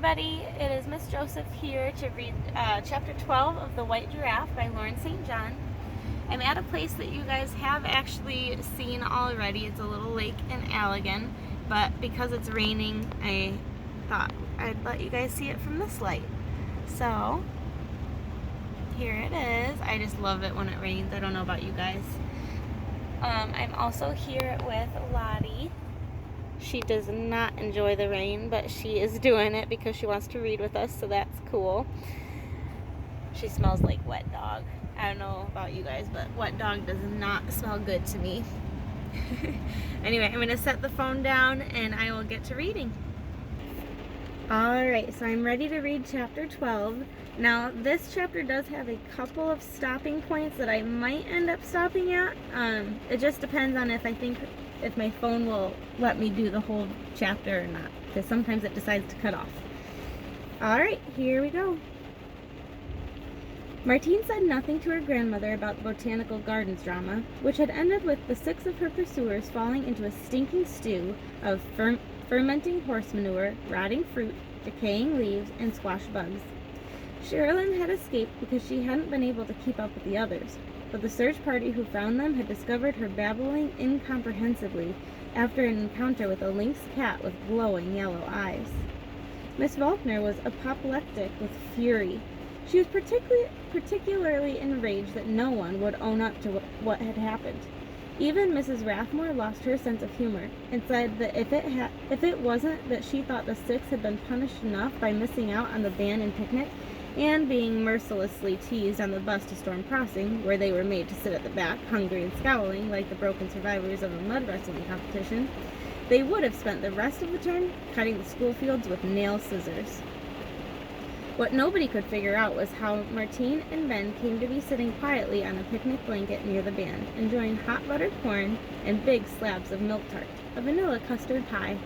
everybody, it is Miss Joseph here to read chapter 12 of The White Giraffe by Lauren St. John. I'm at a place that you guys have actually seen already. It's a little lake in Allegan, but because it's raining, I thought I'd let you guys see it from this light. So, here it is. I just love it when it rains. I don't know about you guys. I'm also here with Lottie. She does not enjoy the rain, but she is doing it because she wants to read with us, so that's cool. She smells like wet dog. I don't know about you guys, but wet dog does not smell good to me. Anyway, I'm going to set the phone down and I will get to reading. Alright, so I'm ready to read chapter 12. Now, this chapter does have a couple of stopping points that I might end up stopping at. It just depends on if my phone will let me do the whole chapter or not, because sometimes it decides to cut off. Alright, here we go. Martine said nothing to her grandmother about the botanical gardens drama, which had ended with the 6 of her pursuers falling into a stinking stew of fermenting horse manure, rotting fruit, decaying leaves, and squash bugs. Sherilyn had escaped because she hadn't been able to keep up with the others, but the search party who found them had discovered her babbling incomprehensibly after an encounter with a lynx cat with glowing yellow eyes. Miss Faulkner was apoplectic with fury. She was particularly enraged that no one would own up to what had happened. Even Mrs. Rathmore lost her sense of humor and said that if it wasn't that she thought the 6 had been punished enough by missing out on the band and picnic and being mercilessly teased on the bus to Storm Crossing, where they were made to sit at the back, hungry and scowling like the broken survivors of a mud wrestling competition, they would have spent the rest of the term cutting the school fields with nail scissors. What nobody could figure out was how Martine and Ben came to be sitting quietly on a picnic blanket near the band, enjoying hot buttered corn and big slabs of milk tart, a vanilla custard pie.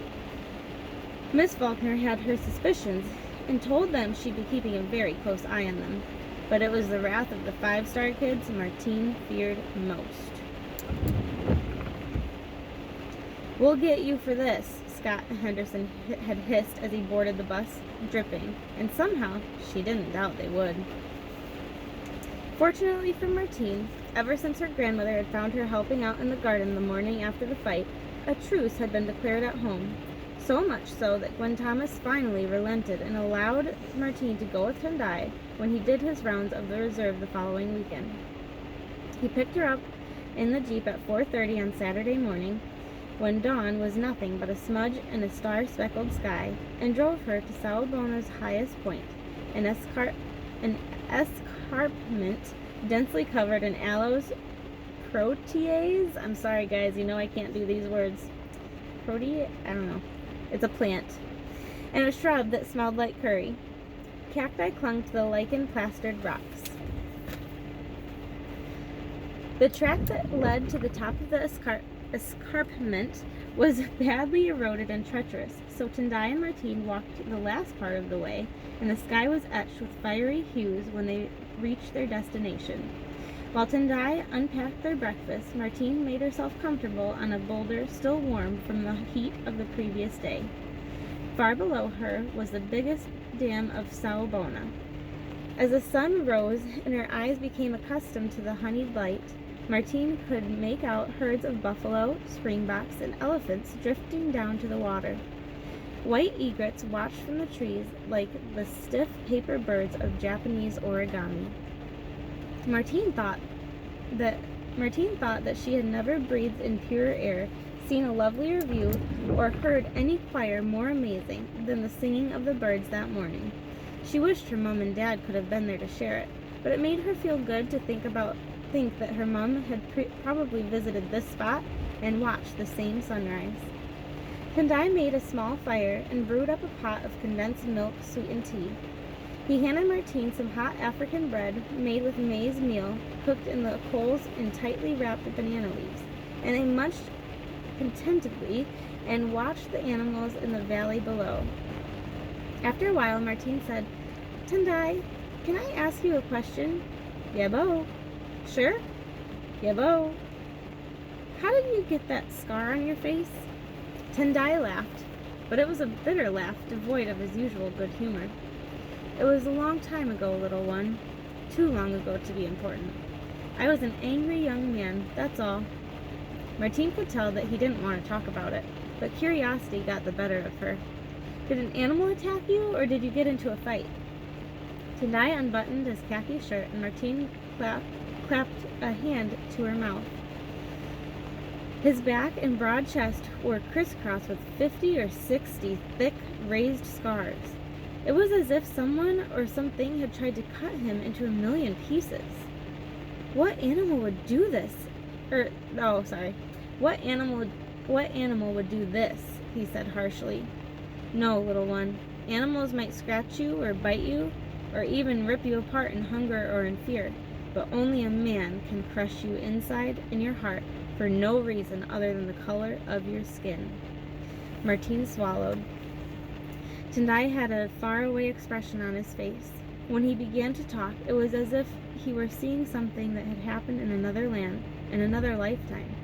Miss Faulkner had her suspicions and told them she'd be keeping a very close eye on them, but it was the wrath of the 5-star kids Martine feared most. "We'll get you for this," Scott Henderson had hissed as he boarded the bus, dripping, and somehow she didn't doubt they would. Fortunately for Martine, ever since her grandmother had found her helping out in the garden the morning after the fight, a truce had been declared at home, so much so that Gwen Thomas finally relented and allowed Martine to go with Tendai when he did his rounds of the reserve the following weekend. He picked her up in the Jeep at 4:30 on Saturday morning, when dawn was nothing but a smudge in a star-speckled sky, and drove her to Sawabona's highest point, an escarpment densely covered in aloes protease. I'm sorry guys, you know I can't do these words. Protease? I don't know. It's a plant. And a shrub that smelled like curry. Cacti clung to the lichen-plastered rocks. The track that led to the top of the escarpment was badly eroded and treacherous, so Tendai and Martine walked the last part of the way, and the sky was etched with fiery hues when they reached their destination. While Tendai unpacked their breakfast, Martine made herself comfortable on a boulder still warm from the heat of the previous day. Far below her was the biggest dam of Sawabona. As the sun rose and her eyes became accustomed to the honeyed light, Martine could make out herds of buffalo, springboks, and elephants drifting down to the water. White egrets watched from the trees like the stiff paper birds of Japanese origami. Martine thought that she had never breathed in purer air, seen a lovelier view, or heard any choir more amazing than the singing of the birds that morning. She wished her mom and dad could have been there to share it, but it made her feel good to think that her mom had probably visited this spot and watched the same sunrise. Tendai made a small fire and brewed up a pot of condensed milk sweetened tea. He handed Martine some hot African bread made with maize meal cooked in the coals in tightly wrapped banana leaves, and they munched contentedly and watched the animals in the valley below. After a while, Martine said, "Tendai, can I ask you a question?" "Yebo." "Sure?" "Yebo." "How did you get that scar on your face?" Tendai laughed. but it was a bitter laugh devoid of his usual good humor. "It was a long time ago, little one. Too long ago to be important. I was an angry young man, that's all." Martine could tell that he didn't want to talk about it, but curiosity got the better of her. "Did an animal attack you, or did you get into a fight?" Tendai unbuttoned his khaki shirt, and Martine clapped a hand to her mouth. His back and broad chest were crisscrossed with 50 or 60 thick, raised scars. It was as if someone or something had tried to cut him into a million pieces. What animal would do this? What animal would do this? He said harshly. "No, little one. Animals might scratch you or bite you, or even rip you apart in hunger or in fear, but only a man can crush you inside in your heart for no reason other than the color of your skin." Martine swallowed. Tendai had a faraway expression on his face. When he began to talk, it was as if he were seeing something that had happened in another land, in another lifetime.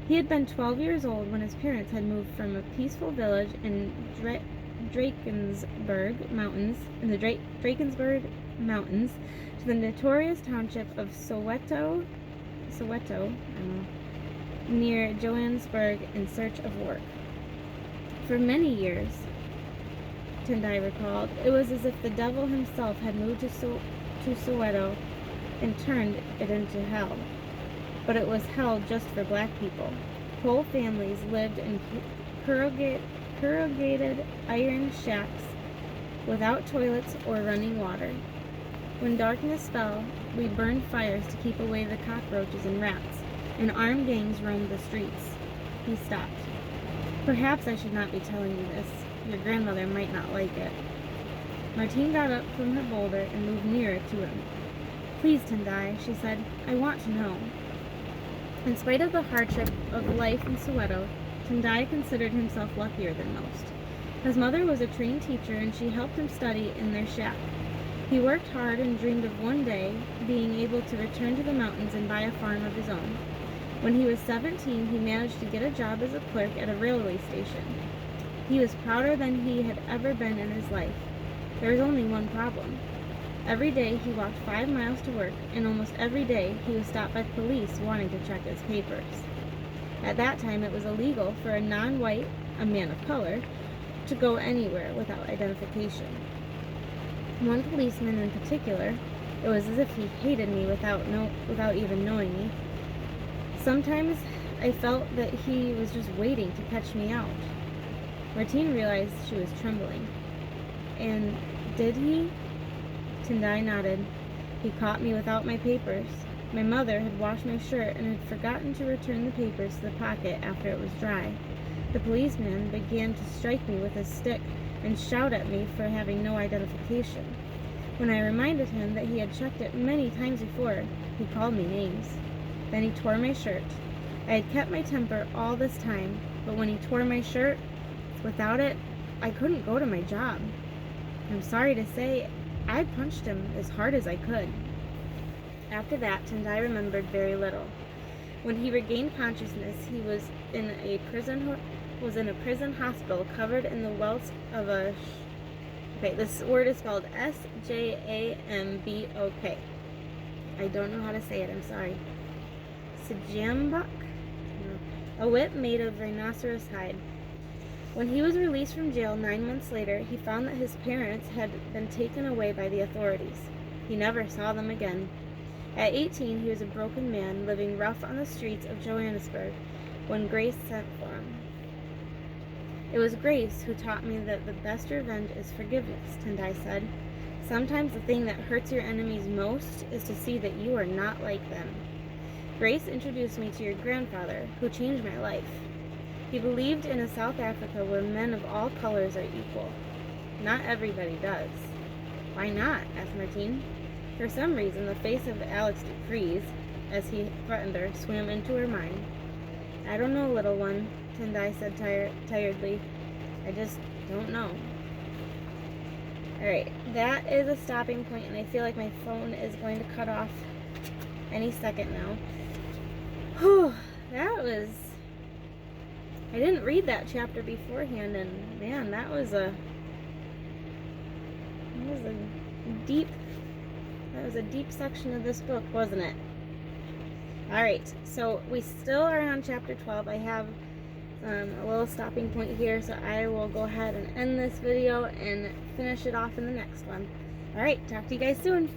He had been 12 years old when his parents had moved from a peaceful village in Drakensberg Mountains to the notorious township of Soweto, near Johannesburg in search of work. For many years, Tendai recalled, it was as if the devil himself had moved to Soweto and turned it into hell. But it was hell just for black people. Whole families lived in corrugated iron shacks without toilets or running water. When darkness fell, we burned fires to keep away the cockroaches and rats, and armed gangs roamed the streets. He stopped. "Perhaps I should not be telling you this. Your grandmother might not like it." Martine got up from her boulder and moved nearer to him. "Please, Tendai," she said, "I want to know." In spite of the hardship of life in Soweto, Tendai considered himself luckier than most. His mother was a trained teacher, and she helped him study in their shack. He worked hard and dreamed of one day being able to return to the mountains and buy a farm of his own. When he was 17, he managed to get a job as a clerk at a railway station. He was prouder than he had ever been in his life. There was only one problem. Every day he walked 5 miles to work, and almost every day he was stopped by police wanting to check his papers. At that time, it was illegal for a non-white, a man of color, to go anywhere without identification. One policeman in particular, it was as if he hated me without even knowing me. Sometimes I felt that he was just waiting to catch me out. Martine realized she was trembling. "And did he?" Tendai nodded. "He caught me without my papers. My mother had washed my shirt and had forgotten to return the papers to the pocket after it was dry. The policeman began to strike me with his stick and shout at me for having no identification. When I reminded him that he had checked it many times before, he called me names. Then he tore my shirt. I had kept my temper all this time, but when he tore my shirt, without it, I couldn't go to my job. I'm sorry to say, I punched him as hard as I could." After that, Tendai remembered very little. When he regained consciousness, he was in a prison hospital covered in the welts of a... this word is spelled S-J-A-M-B-O-K. I don't know how to say it, I'm sorry. Sjambok? A whip made of rhinoceros hide. When he was released from jail 9 months later, he found that his parents had been taken away by the authorities. He never saw them again. At 18, he was a broken man, living rough on the streets of Johannesburg, when Grace sent for him. "It was Grace who taught me that the best revenge is forgiveness," Tendai said. "Sometimes the thing that hurts your enemies most is to see that you are not like them. Grace introduced me to your grandfather, who changed my life. He believed in a South Africa where men of all colors are equal. Not everybody does." "Why not?" asked Martine. For some reason, the face of Alex Dupree's, as he threatened her, swam into her mind. "I don't know, little one," Tendai said tiredly. "I just don't know." Alright, that is a stopping point, and I feel like my phone is going to cut off any second now. Whew, that was I didn't read that chapter beforehand, and man, that was a deep section of this book, wasn't it? All right, so we still are on chapter 12. I have a little stopping point here, so I will go ahead and end this video and finish it off in the next one. All right, talk to you guys soon.